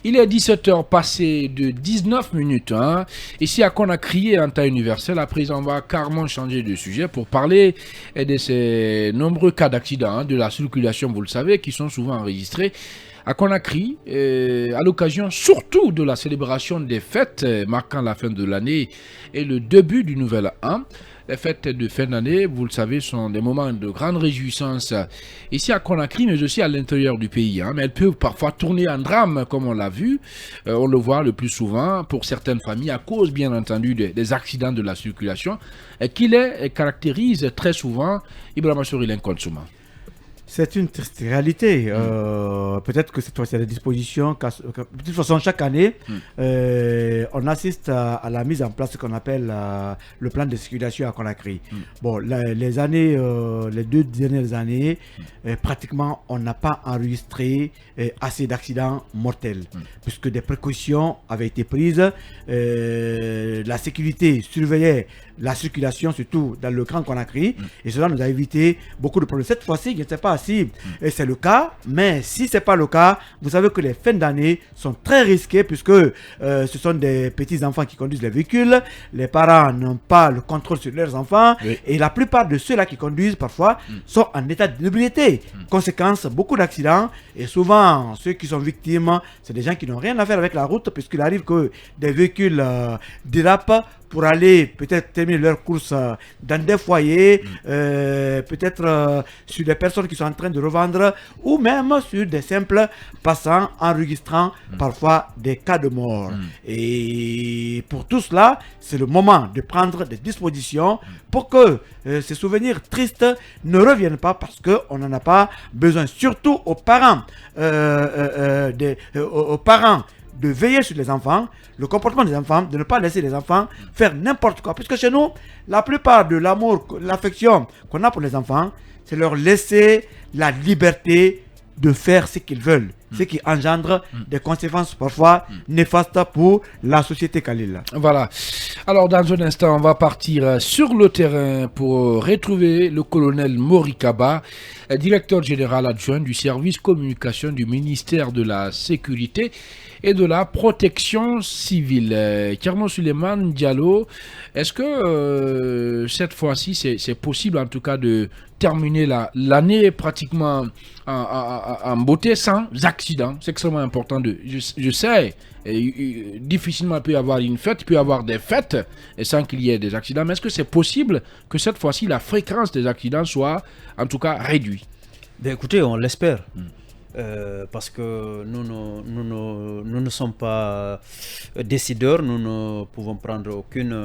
Il est 17h passé de 19 minutes. Ici à Conakry, en temps universel. À présent, on va carrément changer de sujet pour parler de ces nombreux cas d'accident de la circulation, vous le savez, qui sont souvent enregistrés à Conakry, à l'occasion surtout de la célébration des fêtes marquant la fin de l'année et le début du nouvel an. Les fêtes de fin d'année, vous le savez, sont des moments de grande réjouissance ici à Conakry, mais aussi à l'intérieur du pays. Mais elles peuvent parfois tourner en drame, comme on l'a vu. On le voit le plus souvent pour certaines familles, à cause, bien entendu, des accidents de la circulation, qui les caractérisent très souvent. Ibrahima Sorilin Konsouma. C'est une triste réalité. Peut-être que cette fois, c'est des dispositions. De toute façon, chaque année, on assiste à la mise en place de ce qu'on appelle le plan de circulation à Conakry. Bon, les 2 dernières années, pratiquement, on n'a pas enregistré assez d'accidents mortels, puisque des précautions avaient été prises. La sécurité surveillait la circulation, surtout dans le Grand Conakry, et cela nous a évité beaucoup de problèmes. Cette fois-ci, je ne sais pas si c'est le cas, mais si ce n'est pas le cas, vous savez que les fins d'année sont très risquées, puisque ce sont des petits-enfants qui conduisent les véhicules, les parents n'ont pas le contrôle sur leurs enfants, et la plupart de ceux-là qui conduisent parfois sont en état d'ébriété. Conséquence, beaucoup d'accidents, et souvent ceux qui sont victimes, c'est des gens qui n'ont rien à faire avec la route, puisqu'il arrive que des véhicules dérapent pour aller peut-être terminer leur course dans des foyers, peut-être sur des personnes qui sont en train de revendre, ou même sur des simples passants enregistrant parfois des cas de mort. Et pour tout cela, c'est le moment de prendre des dispositions pour que ces souvenirs tristes ne reviennent pas, parce qu'on n'en a pas besoin, surtout aux parents, aux parents de veiller sur les enfants, le comportement des enfants, de ne pas laisser les enfants faire n'importe quoi. Puisque chez nous, la plupart de l'amour, l'affection qu'on a pour les enfants, c'est leur laisser la liberté de faire ce qu'ils veulent. Ce qui engendre des conséquences parfois néfastes pour la société Khalil. Voilà. Alors, dans un instant, on va partir sur le terrain pour retrouver le colonel Morikaba, directeur général adjoint du service communication du ministère de la Sécurité et de la Protection civile. Kermo Suleiman Diallo, est-ce que cette fois-ci, c'est possible en tout cas de terminer l'année pratiquement en beauté sans accident? C'est extrêmement important. Je sais, difficilement il peut y avoir une fête, il peut y avoir des fêtes sans qu'il y ait des accidents, mais est-ce que c'est possible que cette fois-ci la fréquence des accidents soit en tout cas réduite? Ben écoutez, on l'espère. Parce que nous ne sommes pas décideurs, nous ne pouvons prendre aucune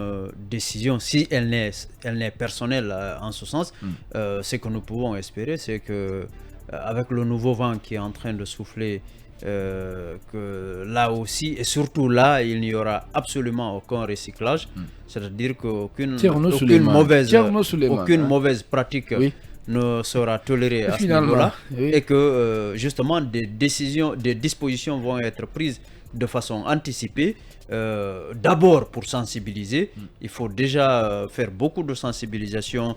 décision si elle n'est personnelle en ce sens. Ce que nous pouvons espérer, c'est que avec le nouveau vent qui est en train de souffler, que là aussi, et surtout là, il n'y aura absolument aucun recyclage, c'est-à-dire qu'aucune mauvaise pratique ne sera tolérée à ce niveau-là, et que justement des dispositions vont être prises de façon anticipée. D'abord pour sensibiliser, il faut déjà faire beaucoup de sensibilisation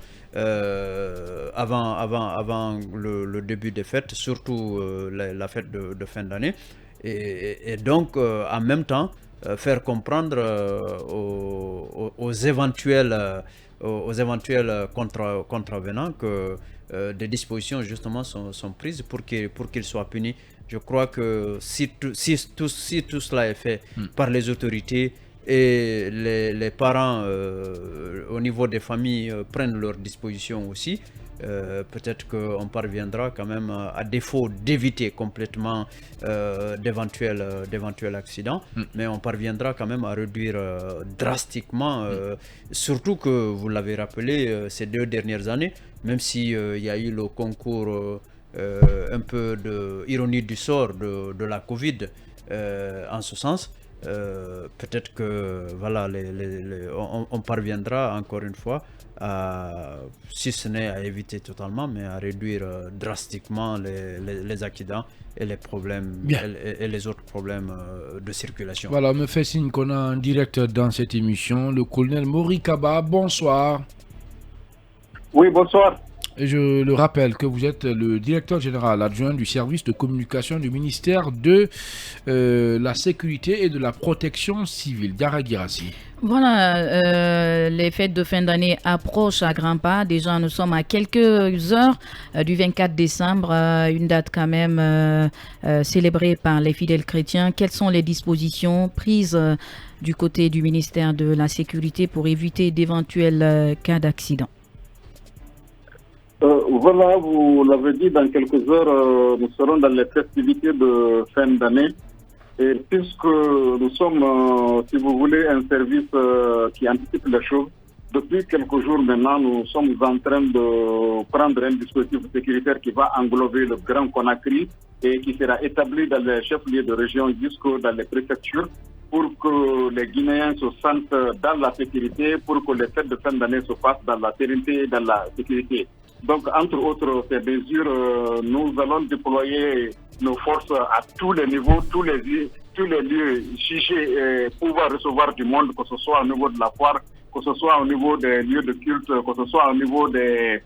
avant le début des fêtes, surtout la fête de fin d'année, et donc en même temps faire comprendre aux éventuels contrevenants que des dispositions justement sont prises pour qu'ils soient punis. Je crois que si tout cela est fait par les autorités et les parents au niveau des familles prennent leurs dispositions aussi, peut-être qu'on parviendra quand même, à défaut d'éviter complètement d'éventuels accidents, mais on parviendra quand même à réduire drastiquement, surtout que vous l'avez rappelé, ces 2 dernières années, même s'il y a eu le concours un peu de ironie du sort de la Covid en ce sens, peut-être que voilà, on parviendra encore une fois si ce n'est à éviter totalement, mais à réduire drastiquement les accidents et les problèmes et les autres problèmes de circulation. Voilà, on me fait signe qu'on a en direct dans cette émission le colonel Morikaba. Bonsoir. Oui, bonsoir. Je le rappelle que vous êtes le directeur général adjoint du service de communication du ministère de la Sécurité et de la Protection civile. Diarra Guirassy. Voilà, les fêtes de fin d'année approchent à grands pas. Déjà, nous sommes à quelques heures du 24 décembre, une date quand même célébrée par les fidèles chrétiens. Quelles sont les dispositions prises du côté du ministère de la Sécurité pour éviter d'éventuels cas d'accident? Voilà, vous l'avez dit, dans quelques heures, nous serons dans les festivités de fin d'année. Et puisque nous sommes, si vous voulez, un service qui anticipe les choses, depuis quelques jours maintenant, nous sommes en train de prendre un dispositif sécuritaire qui va englober le Grand Conakry et qui sera établi dans les chefs-lieux de région jusqu'au dans les préfectures pour que les Guinéens se sentent dans la sécurité, pour que les fêtes de fin d'année se fassent dans la sérénité et dans la sécurité. Donc, entre autres ces mesures, nous allons déployer nos forces à tous les niveaux, tous les lieux jugés pouvoir recevoir du monde, que ce soit au niveau de la foire, que ce soit au niveau des lieux de culte, que ce soit au niveau des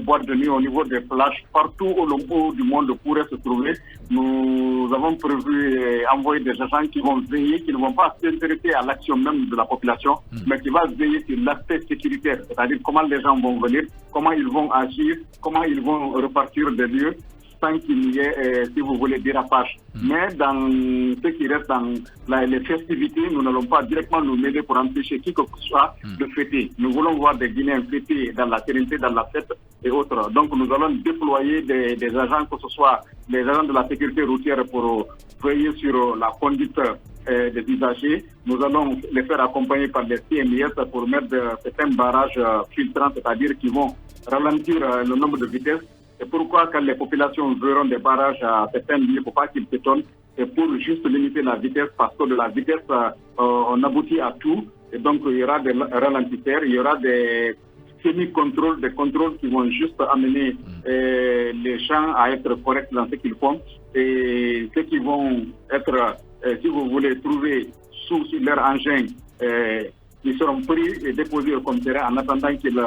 boîtes de nuit, au niveau des plages, partout où du monde pourrait se trouver. Nous avons prévu envoyer des agents qui vont veiller, qui ne vont pas s'intéresser à l'action même de la population, mais qui vont veiller sur l'aspect sécuritaire, c'est-à-dire comment les gens vont venir, comment ils vont agir, comment ils vont repartir des lieux, sans qu'il y ait, si vous voulez, dérapage. Mais dans ce qui reste dans les festivités, nous n'allons pas directement nous mêler pour empêcher qui que ce soit de fêter. Nous voulons voir des Guinéens fêter dans la sérénité, dans la fête et autres. Donc nous allons déployer des agents, que ce soit des agents de la sécurité routière pour veiller sur la conduite des usagers. Nous allons les faire accompagner par les CMIS pour mettre certains barrages filtrants, c'est-à-dire qui vont ralentir le nombre de vitesses. C'est pourquoi quand les populations verront des barrages à certains lieux, il ne faut pas qu'ils s'étonnent. C'est pour juste limiter la vitesse, parce que de la vitesse, on aboutit à tout. Et donc, il y aura des ralentisseurs, il y aura des semi-contrôles, des contrôles qui vont juste amener les gens à être corrects dans ce qu'ils font. Et ceux qui vont être, si vous voulez, trouver sous leur engin, ils seront pris et déposés au commissariat en attendant qu'ils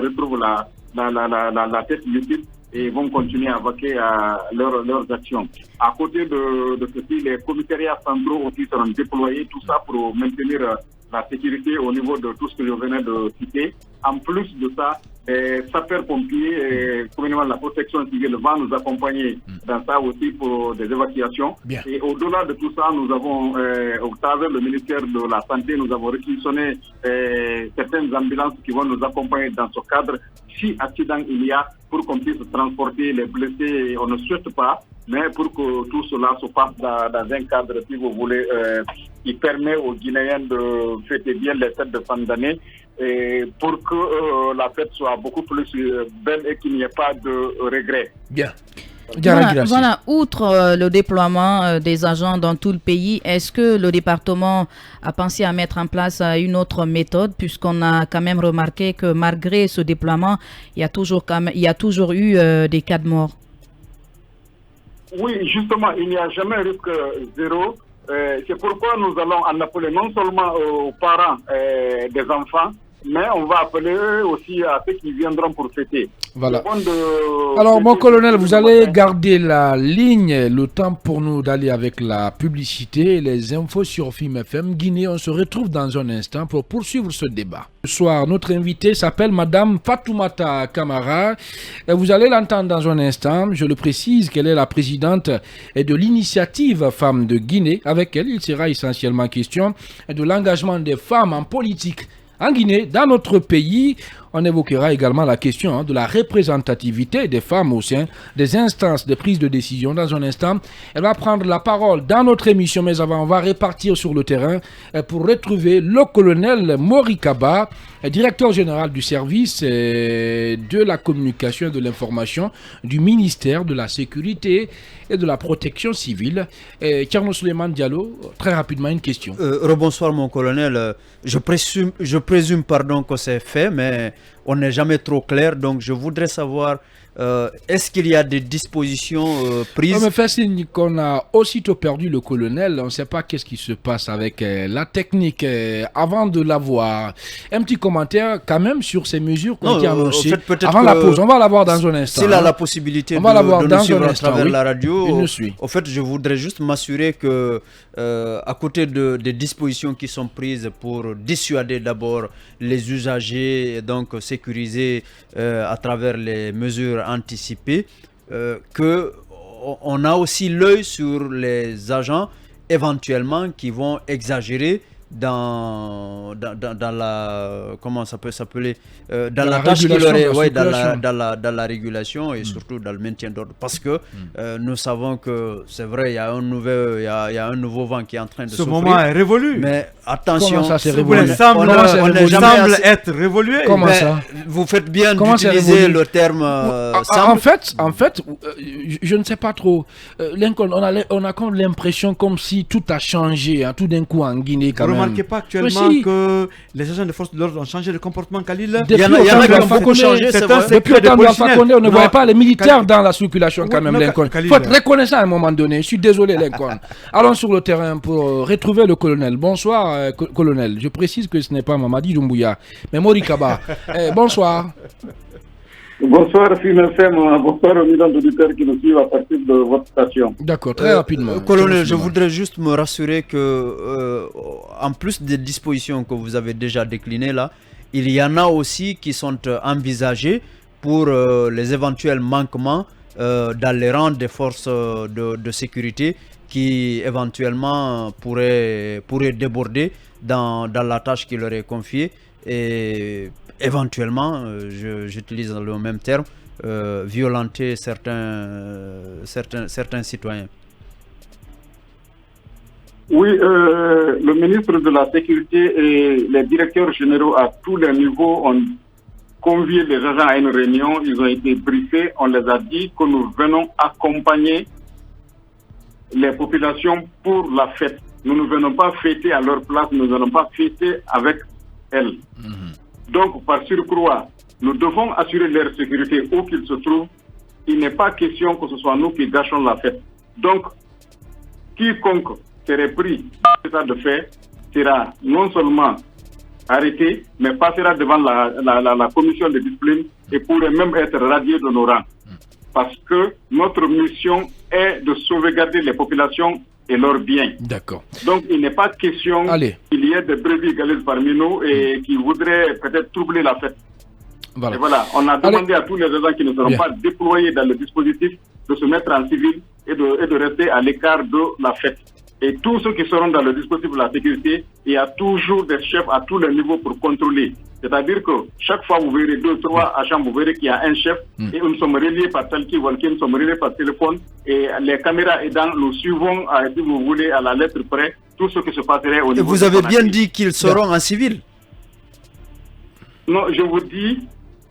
retrouvent la tête lucide et vont continuer à vaquer à leurs actions. À côté de ceci, les commissariats centraux aussi seront déployés, tout ça pour maintenir la sécurité au niveau de tout ce que je venais de citer. En plus de ça, sapeurs-pompiers, communément la protection civile va nous accompagner dans ça aussi pour des évacuations. Bien. Et au-delà de tout ça, nous avons, au travers du ministère de la Santé, nous avons réquisitionné certaines ambulances qui vont nous accompagner dans ce cadre. Si accident il y a, pour qu'on puisse transporter les blessés, on ne souhaite pas, mais pour que tout cela se passe dans un cadre, si vous voulez, qui permet aux Guinéens de fêter bien les fêtes de fin d'année, et pour que la fête soit beaucoup plus belle et qu'il n'y ait pas de regrets. Bien. Voilà, outre le déploiement des agents dans tout le pays, est-ce que le département a pensé à mettre en place une autre méthode, puisqu'on a quand même remarqué que malgré ce déploiement, il y a toujours eu des cas de mort? Oui, justement, il n'y a jamais risque zéro. C'est pourquoi nous allons en appeler non seulement aux parents des enfants, mais on va appeler eux aussi à ceux qui viendront pour fêter. Voilà. Alors, mon colonel, vous allez garder la ligne, le temps pour nous d'aller avec la publicité et les infos sur Film FM Guinée. On se retrouve dans un instant pour poursuivre ce débat. Ce soir, notre invitée s'appelle Madame Fatoumata Camara. Vous allez l'entendre dans un instant. Je le précise qu'elle est la présidente de l'initiative Femmes de Guinée. Avec elle, il sera essentiellement question de l'engagement des femmes en politique en Guinée, dans notre pays. On évoquera également la question de la représentativité des femmes au sein des instances de prise de décision. Dans un instant, elle va prendre la parole dans notre émission, mais avant, on va repartir sur le terrain pour retrouver le colonel Mori Kaba, directeur général du service de la communication et de l'information du ministère de la Sécurité et de la Protection civile. Thierno Souleymane Diallo, très rapidement, une question. Rebonsoir mon colonel. Je présume que c'est fait, mais on n'est jamais trop clair. Donc je voudrais savoir est-ce qu'il y a des dispositions prises? On me fait signe qu'on a aussitôt perdu le colonel. On ne sait pas qu'est-ce qui se passe avec la technique. Avant de l'avoir, un petit commentaire quand même sur ces mesures qui ont été annoncées avant la pause. On va l'avoir dans un instant. S'il a la possibilité on va l'avoir de dans nous suivre un à instant, travers oui. la radio, Il nous suit. au fait, je voudrais juste m'assurer que, à côté des dispositions qui sont prises pour dissuader d'abord les usagers, et donc sécuriser à travers les mesures anticipées, que on a aussi l'œil sur les agents éventuellement qui vont exagérer dans la, comment ça peut s'appeler, dans la tâche qu'il aurait, ouais, dans la régulation et surtout dans le maintien d'ordre, parce que nous savons que c'est vrai, il y a un nouveau vent qui est en train de Ce souffrir. moment est révolu. Mais attention, Comment ça, c'est Ce révolu? moment semble être révolué. Comment mais ça? vous faites bien Comment c'est d'utiliser révolu? le terme En fait, je ne sais pas trop. Lincoln, on a comme l'impression comme si tout a changé, hein, tout d'un coup en Guinée quand Vous même. ne remarquez pas actuellement que les agents de force de l'ordre ont changé de comportement, Khalil? Il y en a qui ont beaucoup changé, c'est vrai. Depuis le temps de Alpha Condé, on ne voyait pas les militaires Khalil. dans la circulation quand même, Non, Lincoln. Il Khalil. faut être reconnaissant à un moment donné. Je suis désolé, Lincoln. Allons sur le terrain pour retrouver le colonel. Bonsoir, colonel. Je précise que ce n'est pas Mamadi Doumbouya, mais Mori Kaba. Bonsoir. Bonsoir, FINFM. Bonsoir aux millions d'auditeurs qui nous suivent à partir de votre station. D'accord, très rapidement. Colonel, je voudrais juste me rassurer que, en plus des dispositions que vous avez déjà déclinées là, il y en a aussi qui sont envisagées pour les éventuels manquements dans les rangs des forces de sécurité qui éventuellement pourraient déborder dans la tâche qui leur est confiée et éventuellement, j'utilise le même terme, violenter certains citoyens. Oui, le ministre de la Sécurité et les directeurs généraux à tous les niveaux ont convié les agents à une réunion. Ils ont été briefés. On les a dit que nous venons accompagner les populations pour la fête. Nous ne venons pas fêter à leur place, nous ne venons pas fêter avec elles. Donc, par surcroît, nous devons assurer leur sécurité où qu'ils se trouvent. Il n'est pas question que ce soit nous qui gâchons la fête. Donc, quiconque serait pris dans l'état de fait sera non seulement arrêté, mais passera devant la commission de discipline et pourrait même être radié de nos rangs. Parce que notre mission est de sauvegarder les populations et leurs biens. D'accord. Donc, il n'est pas question qu'il y ait des brebis galeuses parmi nous et qui voudraient peut-être troubler la fête. Voilà. Et voilà, on a demandé à tous les agents qui ne seront pas déployés dans le dispositif de se mettre en civil et de rester à l'écart de la fête. Et tous ceux qui seront dans le dispositif de la sécurité, il y a toujours des chefs à tous les niveaux pour contrôler. C'est-à-dire que chaque fois vous verrez 2, 3 agents, vous verrez qu'il y a un chef et nous sommes reliés par talkie-walkie, nous sommes reliés par téléphone et les caméras aidant, nous suivons, si vous voulez, à la lettre près, tout ce qui se passerait au niveau. Et vous avez bien dit qu'ils seront en civil? Non, je vous dis,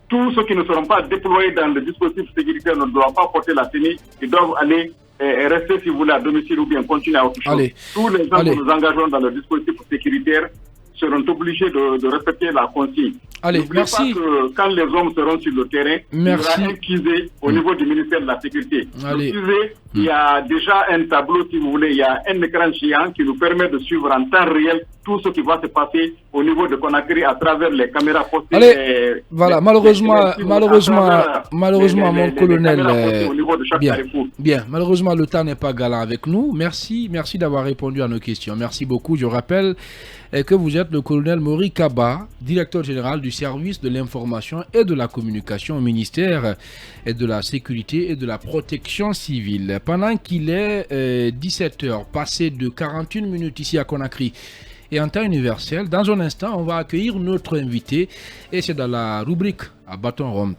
tous ceux qui ne seront pas déployés dans le dispositif sécuritaire ne doivent pas porter la tenue, ils doivent aller rester, si vous voulez, à domicile ou bien continuer à autre chose. Tous les gens que nous engageons dans le dispositif sécuritaire seront obligés de respecter la consigne. Allez, merci. Pas que quand les hommes seront sur le terrain, il y aura un QG au niveau du ministère de la Sécurité. Le QG, il y a déjà un tableau, si vous voulez, il y a un écran géant qui nous permet de suivre en temps réel tout ce qui va se passer au niveau de Conakry à travers les caméras postées. Allez, voilà, malheureusement, mon colonel, bien, malheureusement, le temps n'est pas galant avec nous. Merci d'avoir répondu à nos questions. Merci beaucoup. Je rappelle que vous êtes le colonel Mori Kaba, directeur général du service de l'information et de la communication au ministère de la Sécurité et de la Protection civile. Pendant qu'il est 17h, passé de 41 minutes ici à Conakry et en temps universel, dans un instant, on va accueillir notre invité et c'est dans la rubrique à bâton rompu.